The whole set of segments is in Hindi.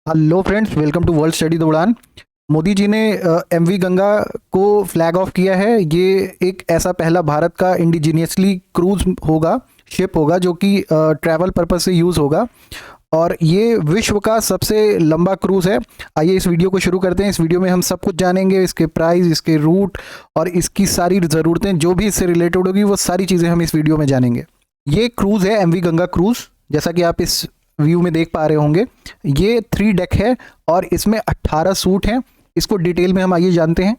Hello friends, welcome to world study the Udaan. Modi जी ने एमवी गंगा को फ्लैग ऑफ किया है। ये एक ऐसा पहला भारत का इंडिजीनियसली क्रूज होगा, शिप होगा जो कि ट्रैवल पर्पस से यूज़ होगा और ये विश्व का सबसे लंबा क्रूज है। आइए इस वीडियो को शुरू करते हैं। इस वीडियो में हम सब कुछ जानेंगे, इसके प्राइस, इसके रूट और इसकी सारी ज़रूरतें जो भी इससे रिलेटेड होगी वो सारी चीज़ें हम इस वीडियो में जानेंगे। ये क्रूज़ है एमवी गंगा क्रूज़, जैसा कि आप इस व्यू में देख पा रहे होंगे। ये 3 डेक है और इसमें 18 सूट हैं। इसको डिटेल में हम आइए जानते हैं।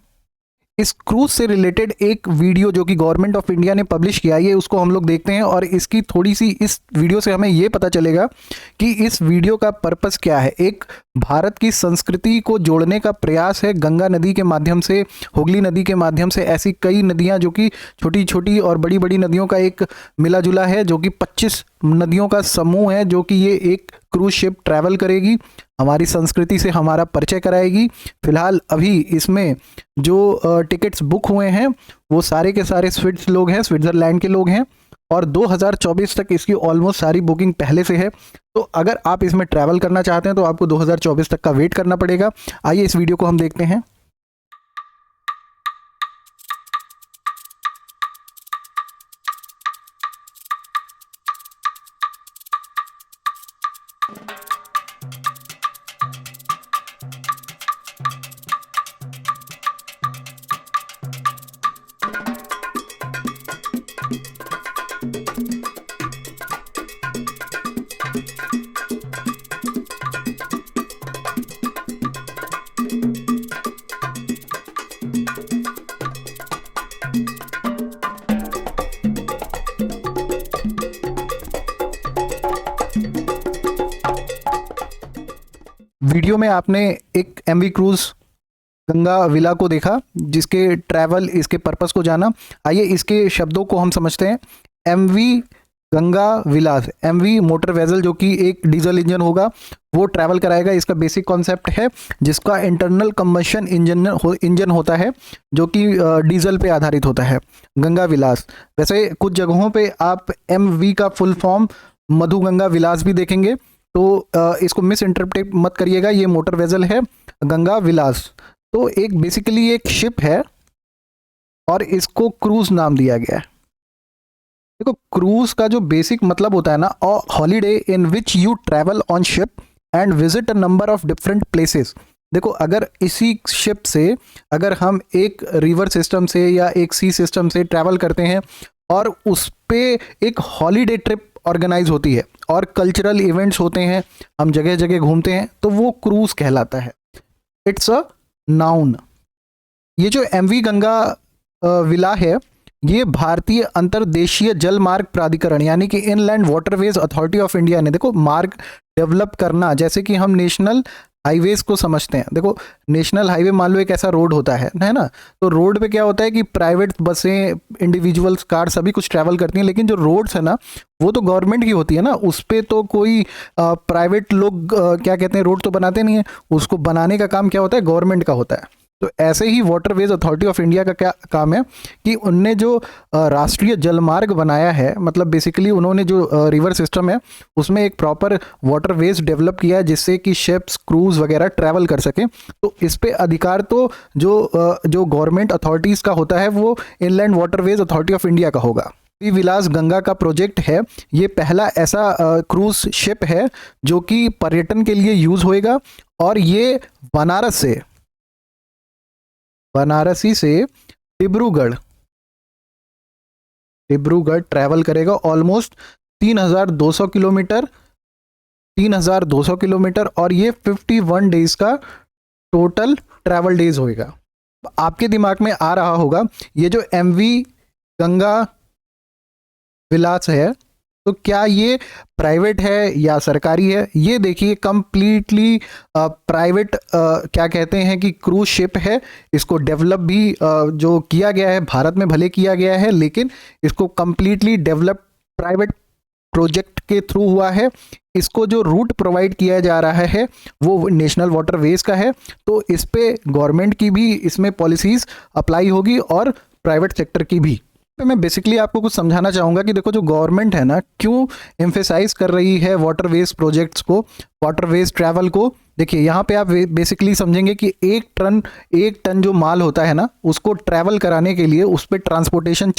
इस क्रूज से रिलेटेड एक वीडियो जो कि गवर्नमेंट ऑफ इंडिया ने पब्लिश किया, ये उसको हम लोग देखते हैं और इसकी थोड़ी सी इस वीडियो से हमें ये पता चलेगा कि इस वीडियो का पर्पस क्या है। एक भारत की संस्कृति को जोड़ने का प्रयास है गंगा नदी के माध्यम से, हुगली नदी के माध्यम से। ऐसी कई नदियां जो कि छोटी छोटी और बड़ी बड़ी नदियों का एक मिला जुला है, जो कि 25 नदियों का समूह है, जो कि ये एक क्रूज शिप ट्रैवल करेगी, हमारी संस्कृति से हमारा परिचय कराएगी। फिलहाल अभी इसमें जो टिकट्स बुक हुए हैं वो सारे के सारे स्विट्स लोग हैं, स्विट्ज़रलैंड के लोग हैं और 2024 तक इसकी ऑलमोस्ट सारी बुकिंग पहले से है। तो अगर आप इसमें ट्रैवल करना चाहते हैं तो आपको 2024 तक का वेट करना पड़ेगा। आइए इस वीडियो को हम देखते हैं। वीडियो में आपने एक एमवी क्रूज गंगा विला को देखा, जिसके ट्रैवल, इसके पर्पस को जाना। आइए इसके शब्दों को हम समझते हैं। एमवी गंगा विलास, एमवी मोटर वेजल जो कि एक डीजल इंजन होगा वो ट्रैवल कराएगा। इसका बेसिक कॉन्सेप्ट है जिसका इंटरनल कंबशन इंजन होता है जो कि डीजल पे आधारित होता है, गंगा विलास। वैसे कुछ जगहों पे आप एमवी का फुल फॉर्म मधु गंगा विलास भी देखेंगे, तो इसको मिस इंटरप्रेट मत करिएगा। ये मोटर वेजल है गंगा विलास। तो एक बेसिकली एक शिप है और इसको क्रूज नाम दिया गया है। देखो, क्रूज का जो बेसिक मतलब होता है ना, a holiday in which you travel on ship and visit a number of different places. देखो, अगर इसी शिप से अगर हम एक रिवर सिस्टम से या एक सी सिस्टम से ट्रैवल करते हैं और उस पे एक हॉलीडे ट्रिप ऑर्गेनाइज होती है और कल्चरल इवेंट्स होते हैं, हम जगह जगह घूमते हैं, तो वो क्रूज कहलाता है। It's a noun. ये जो एमवी गंगा विला है, ये भारतीय अंतर्देशीय जल मार्ग प्राधिकरण यानी कि inland waterways authority of India ने, देखो, मार्ग डेवलप करना, जैसे कि हम नेशनल हाईवेज को समझते हैं। देखो, नेशनल हाईवे मान लो एक ऐसा रोड होता है ना, तो रोड पे क्या होता है कि प्राइवेट बसें, इंडिविजुअल्स, कार सभी कुछ ट्रैवल करती हैं, लेकिन जो रोड्स है ना वो तो गवर्नमेंट की होती है ना, उस पे तो कोई प्राइवेट लोग क्या कहते हैं, रोड तो बनाते नहीं है। उसको बनाने का काम क्या होता है, गवर्नमेंट का होता है। तो ऐसे ही वाटरवेज अथॉरिटी ऑफ इंडिया का क्या काम है कि उनने जो राष्ट्रीय जलमार्ग बनाया है, मतलब बेसिकली उन्होंने जो रिवर सिस्टम है उसमें एक प्रॉपर वाटरवेज डेवलप किया है जिससे कि शिप्स, क्रूज वगैरह ट्रैवल कर सकें। तो इस पे अधिकार तो जो गवर्नमेंट अथॉरिटीज़ का होता है वो inland waterways authority of India का होगा। विलास गंगा का प्रोजेक्ट है, ये पहला ऐसा क्रूज शिप है जो कि पर्यटन के लिए यूज होएगा और ये वाराणसी से डिब्रूगढ़ ट्रैवल करेगा। ऑलमोस्ट 3,200 किलोमीटर, 3,200 किलोमीटर, और ये 51 डेज का टोटल ट्रैवल डेज होएगा। आपके दिमाग में आ रहा होगा ये जो एमवी गंगा विलास है तो क्या ये प्राइवेट है या सरकारी है? ये देखिए, कंप्लीटली प्राइवेट क्या कहते हैं कि क्रूज शिप है। इसको डेवलप भी जो किया गया है भारत में भले किया गया है, लेकिन इसको कंप्लीटली डेवलप प्राइवेट प्रोजेक्ट के थ्रू हुआ है। इसको जो रूट प्रोवाइड किया जा रहा है वो नेशनल वाटरवेज का है, तो इस पे गवर्नमेंट की भी इसमें पॉलिसीज अप्लाई होगी और प्राइवेट सेक्टर की भी। तो मैं बेसिकली आपको कुछ समझाना चाहूँगा कि देखो, जो गवर्नमेंट है ना, क्यों एम्फेसाइज कर रही है वाटरवेज प्रोजेक्ट्स को, वाटरवेज ट्रैवल को। देखिए यहाँ पे आप बेसिकली समझेंगे कि एक टन जो माल होता है ना, उसको ट्रैवल कराने के लिए उस पर ट्रांसपोर्टेशन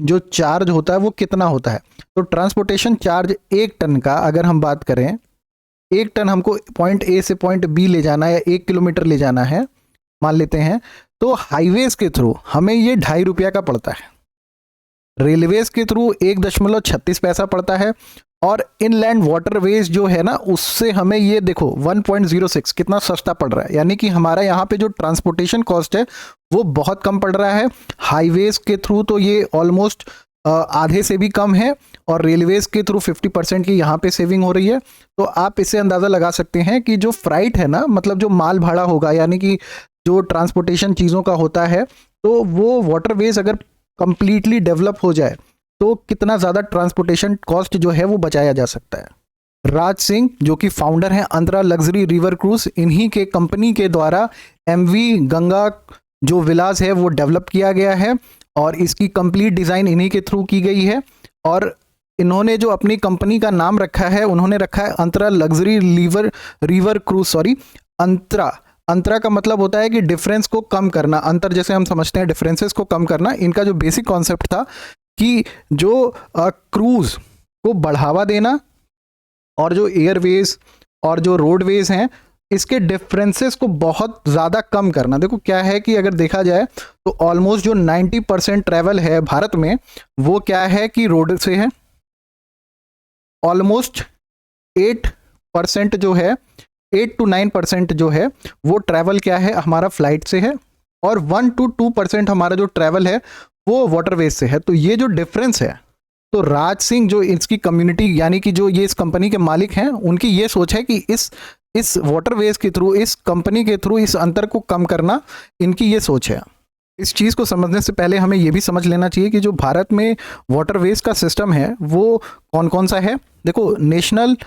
जो चार्ज होता है वो कितना होता है। तो ट्रांसपोर्टेशन चार्ज एक टन का अगर हम बात करें, एक टन हमको पॉइंट ए से पॉइंट बी ले जाना है या 1 किलोमीटर ले जाना है मान लेते हैं, तो हाईवेज के थ्रू हमें ये 2.5 रुपया का पड़ता है, रेलवेज के थ्रू 1.36 पैसा पड़ता है, और इनलैंड वाटरवेज जो है ना उससे हमें ये देखो 1.06 कितना सस्ता पड़ रहा है। यानी कि हमारा यहाँ पे जो ट्रांसपोर्टेशन कॉस्ट है वो बहुत कम पड़ रहा है। हाईवेज के थ्रू तो ये ऑलमोस्ट आधे से भी कम है, और रेलवेज के थ्रू 50% की यहाँ पे सेविंग हो रही है। तो आप इससे अंदाज़ा लगा सकते हैं कि जो फ्राइट है ना, मतलब जो माल भाड़ा होगा, यानी कि जो ट्रांसपोर्टेशन चीज़ों का होता है, तो वो वाटरवेज अगर कंप्लीटली डेवलप हो जाए तो कितना ज़्यादा ट्रांसपोर्टेशन कॉस्ट जो है वो बचाया जा सकता है। राज सिंह जो कि फाउंडर हैं अंतरा लग्जरी रिवर क्रूज, इन्हीं के कंपनी के द्वारा एमवी गंगा जो विलास है वो डेवलप किया गया है, और इसकी कंप्लीट डिज़ाइन इन्हीं के थ्रू की गई है। और इन्होंने जो अपनी कंपनी का नाम रखा है, उन्होंने रखा है अंतरा लग्जरी रिवर क्रूज, अंतरा का मतलब होता है कि डिफरेंस को कम करना, अंतर जैसे हम समझते हैं डिफरेंसेस को कम करना। इनका जो बेसिक कॉन्सेप्ट था कि जो क्रूज को बढ़ावा देना, और जो एयरवेज और जो रोडवेज हैं इसके डिफरेंसेस को बहुत ज़्यादा कम करना। देखो क्या है कि अगर देखा जाए तो ऑलमोस्ट जो 90% ट्रैवल है भारत में वो क्या है कि रोड से है, ऑलमोस्ट 8% जो है 8 to 9% जो है वो ट्रैवल क्या है हमारा फ्लाइट से है, और 1 to 2% हमारा जो ट्रैवल है वो वाटरवेज से है। तो ये जो डिफरेंस है, तो राज सिंह जो इसकी कम्युनिटी यानी कि जो ये इस कंपनी के मालिक हैं, उनकी ये सोच है कि इस वाटरवेज के थ्रू, इस कंपनी के थ्रू इस अंतर को कम करना, इनकी ये सोच है। इस चीज़ को समझने से पहले हमें ये भी समझ लेना चाहिए कि जो भारत में वाटरवेज का सिस्टम है वो कौन कौन सा है। देखो नेशनल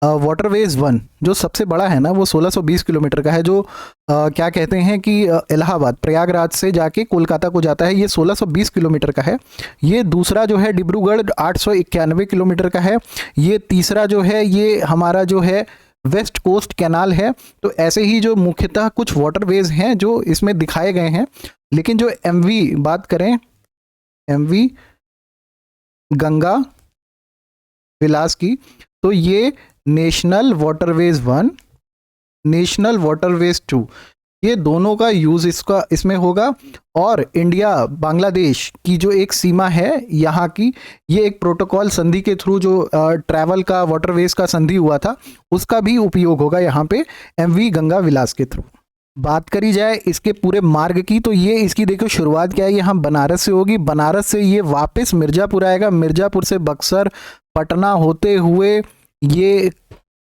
वाटरवेज 1 जो सबसे बड़ा है ना वो 1620 किलोमीटर का है, जो क्या कहते हैं कि इलाहाबाद प्रयागराज से जाके कोलकाता को जाता है, ये 1620 किलोमीटर का है। ये दूसरा जो है डिब्रूगढ़ 891 किलोमीटर का है। ये तीसरा जो है ये हमारा जो है वेस्ट कोस्ट कैनाल है। तो ऐसे ही जो मुख्यतः कुछ वाटरवेज हैं जो इसमें दिखाए गए हैं, लेकिन जो एमवी बात करें, एमवी गंगा विलास की, तो ये नेशनल वाटरवेज 1, नेशनल वाटरवेज 2, ये दोनों का यूज़ इसमें होगा। और इंडिया बांग्लादेश की जो एक सीमा है यहाँ की, ये एक प्रोटोकॉल संधि के थ्रू जो ट्रैवल का वाटरवेज का संधि हुआ था उसका भी उपयोग होगा यहाँ पे एमवी गंगा विलास के थ्रू। बात करी जाए इसके पूरे मार्ग की, तो ये इसकी देखो शुरुआत क्या है, यहाँ बनारस से होगी, बनारस से ये वापस मिर्ज़ापुर आएगा, मिर्ज़ापुर से बक्सर पटना होते हुए ये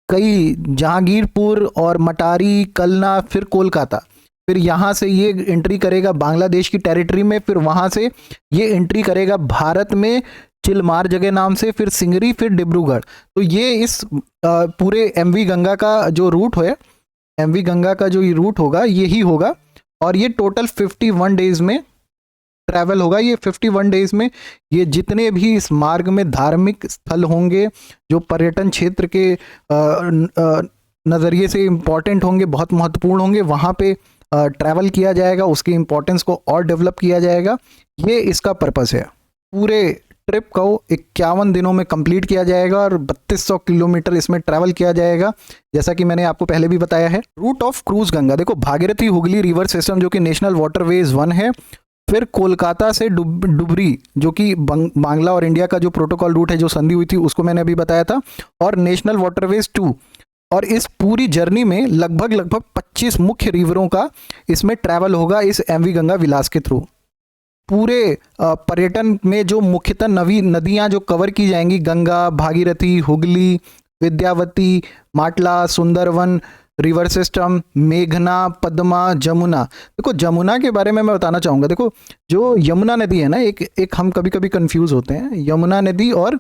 कई जहांगीरपुर और मटारी कलना, फिर कोलकाता, फिर यहाँ से ये एंट्री करेगा बांग्लादेश की टेरिटरी में, फिर वहाँ से ये एंट्री करेगा भारत में चिलमार जगह नाम से, फिर सिंगरी, फिर डिब्रूगढ़। तो ये इस पूरे एमवी गंगा का जो रूट है, एमवी गंगा का जो ये रूट होगा यही होगा, और ये टोटल 51 डेज में ट्रैवल होगा। ये 51 डेज में ये जितने भी इस मार्ग में धार्मिक स्थल होंगे, जो पर्यटन क्षेत्र के नज़रिए से इम्पॉर्टेंट होंगे, बहुत महत्वपूर्ण होंगे, वहाँ पे ट्रैवल किया जाएगा, उसकी इम्पोर्टेंस को और डेवलप किया जाएगा। ये इसका पर्पस है। पूरे ट्रिप को 51 दिनों में कंप्लीट किया जाएगा और 3200 किलोमीटर इसमें ट्रैवल किया जाएगा, जैसा कि मैंने आपको पहले भी बताया है। रूट ऑफ क्रूज गंगा, देखो भागीरथी हुगली रिवर सिस्टम जो कि नेशनल वाटरवेज 1 है, फिर कोलकाता से डुबरी जो कि बांग्ला और इंडिया का जो प्रोटोकॉल रूट है, जो संधि हुई थी, उसको मैंने अभी बताया था, और नेशनल वाटरवेज 2। और इस पूरी जर्नी में लगभग 25 मुख्य रिवरों का इसमें ट्रैवल होगा इस एमवी गंगा विलास के थ्रू। पूरे पर्यटन में जो मुख्यतः नदियां जो कवर की जाएंगी, गंगा, भागीरथी, हुगली, विद्यावती, माटला, सुंदरवन रिवर सिस्टम, मेघना, पद्मा, जमुना। देखो जमुना के बारे में मैं बताना चाहूँगा। देखो जो यमुना नदी है ना, एक हम कभी कभी कंफ्यूज होते हैं, यमुना नदी और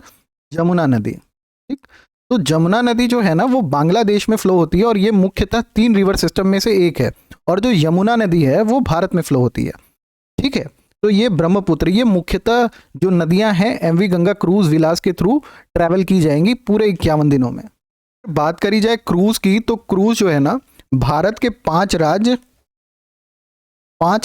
जमुना नदी, ठीक। तो जमुना नदी जो है ना वो बांग्लादेश में फ्लो होती है, और ये मुख्यतः 3 रिवर सिस्टम में से एक है, और जो यमुना नदी है वो भारत में फ्लो होती है, ठीक है। तो ये ब्रह्मपुत्र, ये मुख्यतः जो नदियां हैं एमवी गंगा क्रूज विलास के थ्रू ट्रैवल की जाएंगी पूरे 51 दिनों में। बात करी जाए क्रूज की, तो क्रूज जो है ना भारत के 5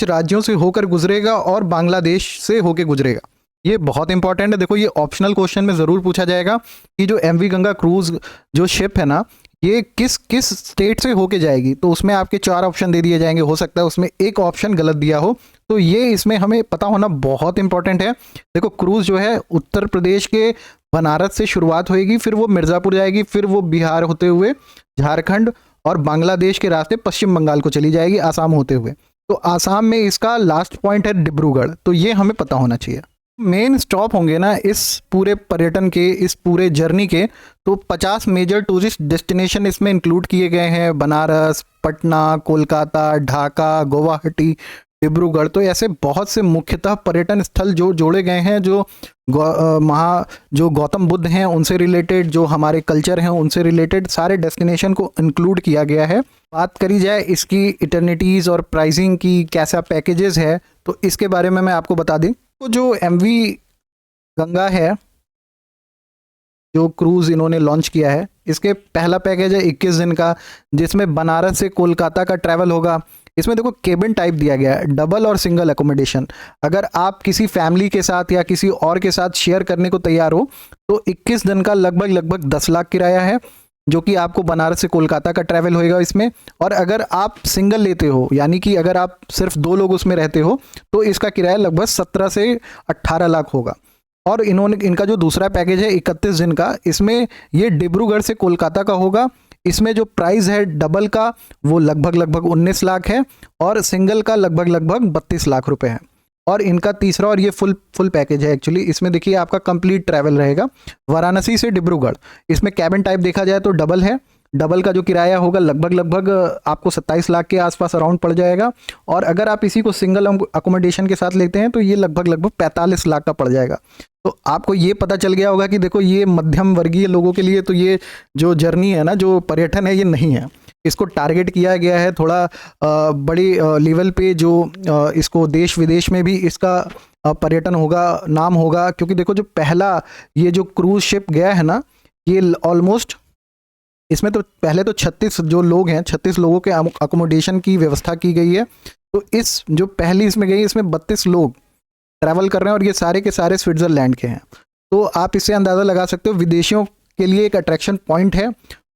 राज्यों से होकर गुजरेगा और बांग्लादेश से होकर गुजरेगा। ये बहुत इंपॉर्टेंट है। देखो ये ऑप्शनल क्वेश्चन में जरूर पूछा जाएगा कि जो एमवी गंगा क्रूज जो शिप है ना ये किस किस स्टेट से होके जाएगी, तो उसमें आपके 4 ऑप्शन दे दिए जाएंगे। हो सकता है उसमें एक ऑप्शन गलत दिया हो, तो ये इसमें हमें पता होना बहुत इंपॉर्टेंट है। देखो क्रूज जो है उत्तर प्रदेश के बनारस से शुरुआत होएगी, फिर वो मिर्ज़ापुर जाएगी, फिर वो बिहार होते हुए झारखंड और बांग्लादेश के रास्ते पश्चिम बंगाल को चली जाएगी आसाम होते हुए। तो आसाम में इसका लास्ट पॉइंट है डिब्रूगढ़, तो ये हमें पता होना चाहिए। मेन स्टॉप होंगे ना इस पूरे पर्यटन के, इस पूरे जर्नी के, तो 50 मेजर टूरिस्ट डेस्टिनेशन इसमें इंक्लूड किए गए हैं। बनारस, पटना, कोलकाता, ढाका, गुवाहाटी, डिब्रूगढ़, तो ऐसे बहुत से मुख्यतः पर्यटन स्थल जो जोड़े गए हैं, जो जो गौतम बुद्ध हैं उनसे रिलेटेड, जो हमारे कल्चर हैं उनसे रिलेटेड सारे डेस्टिनेशन को इंक्लूड किया गया है। बात करी जाए इसकी इटर्निटीज़ और प्राइसिंग की, कैसा पैकेजेस है, तो इसके बारे में मैं आपको बता दूं। तो जो एमवी गंगा है, जो क्रूज़ इन्होंने लॉन्च किया है, इसके पहला पैकेज है 21 दिन का, जिसमें बनारस से कोलकाता का ट्रैवल होगा। इसमें देखो केबिन टाइप दिया गया है, डबल और सिंगल एकोमोडेशन। अगर आप किसी फैमिली के साथ या किसी और के साथ शेयर करने को तैयार हो तो 21 दिन का लगभग 10 लाख किराया है, जो कि आपको बनारस से कोलकाता का ट्रैवल होएगा इसमें। और अगर आप सिंगल लेते हो, यानी कि अगर आप सिर्फ 2 लोग उसमें रहते हो, तो इसका किराया लगभग 17 से 18 लाख होगा। और इनका जो दूसरा पैकेज है 31 दिन का, इसमें ये डिब्रूगढ़ से कोलकाता का होगा। इसमें जो प्राइस है डबल का वो लगभग 19 लाख है और सिंगल का लगभग 32 लाख रुपए है। और इनका तीसरा और ये फुल पैकेज है एक्चुअली। इसमें देखिए आपका कंप्लीट ट्रैवल रहेगा वाराणसी से डिब्रूगढ़। इसमें कैबिन टाइप देखा जाए तो डबल है। डबल का जो किराया होगा लगभग आपको 27 लाख के आसपास अराउंड पड़ जाएगा। और अगर आप इसी को सिंगल अकोमोडेशन के साथ लेते हैं तो ये लगभग 45 लाख का पड़ जाएगा। तो आपको ये पता चल गया होगा कि देखो ये मध्यम वर्गीय लोगों के लिए तो ये जो जर्नी है ना, जो पर्यटन है, ये नहीं है। इसको टारगेट किया गया है थोड़ा बड़ी लेवल पे, जो इसको देश विदेश में भी इसका पर्यटन होगा, नाम होगा। क्योंकि देखो जो पहला ये जो क्रूज शिप गया है ना, ये ऑलमोस्ट इसमें तो पहले तो 36 जो लोग हैं, 36 लोगों के अकोमोडेशन की व्यवस्था की गई है। तो इस जो पहली इसमें गई, इसमें 32 लोग ट्रैवल कर रहे हैं और ये सारे के सारे स्विट्ज़रलैंड के हैं। तो आप इससे अंदाज़ा लगा सकते हो विदेशियों के लिए एक अट्रैक्शन पॉइंट है।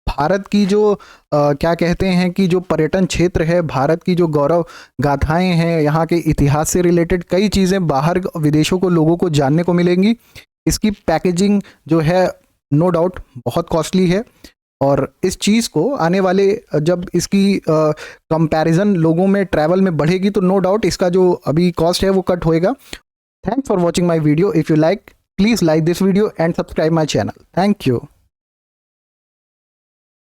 भारत की जो क्या कहते हैं कि जो पर्यटन क्षेत्र है, भारत की जो गौरव गाथाएं हैं, यहाँ के इतिहास से रिलेटेड कई चीज़ें बाहर विदेशों को लोगों को जानने को मिलेंगी। इसकी पैकेजिंग जो है नो डाउट बहुत कॉस्टली है और इस चीज़ को आने वाले जब इसकी कंपैरिजन लोगों में ट्रैवल में बढ़ेगी तो नो डाउट इसका जो अभी कॉस्ट है वो कट होएगा। Thanks for watching my video. If you like, please like this video and subscribe my channel. Thank you.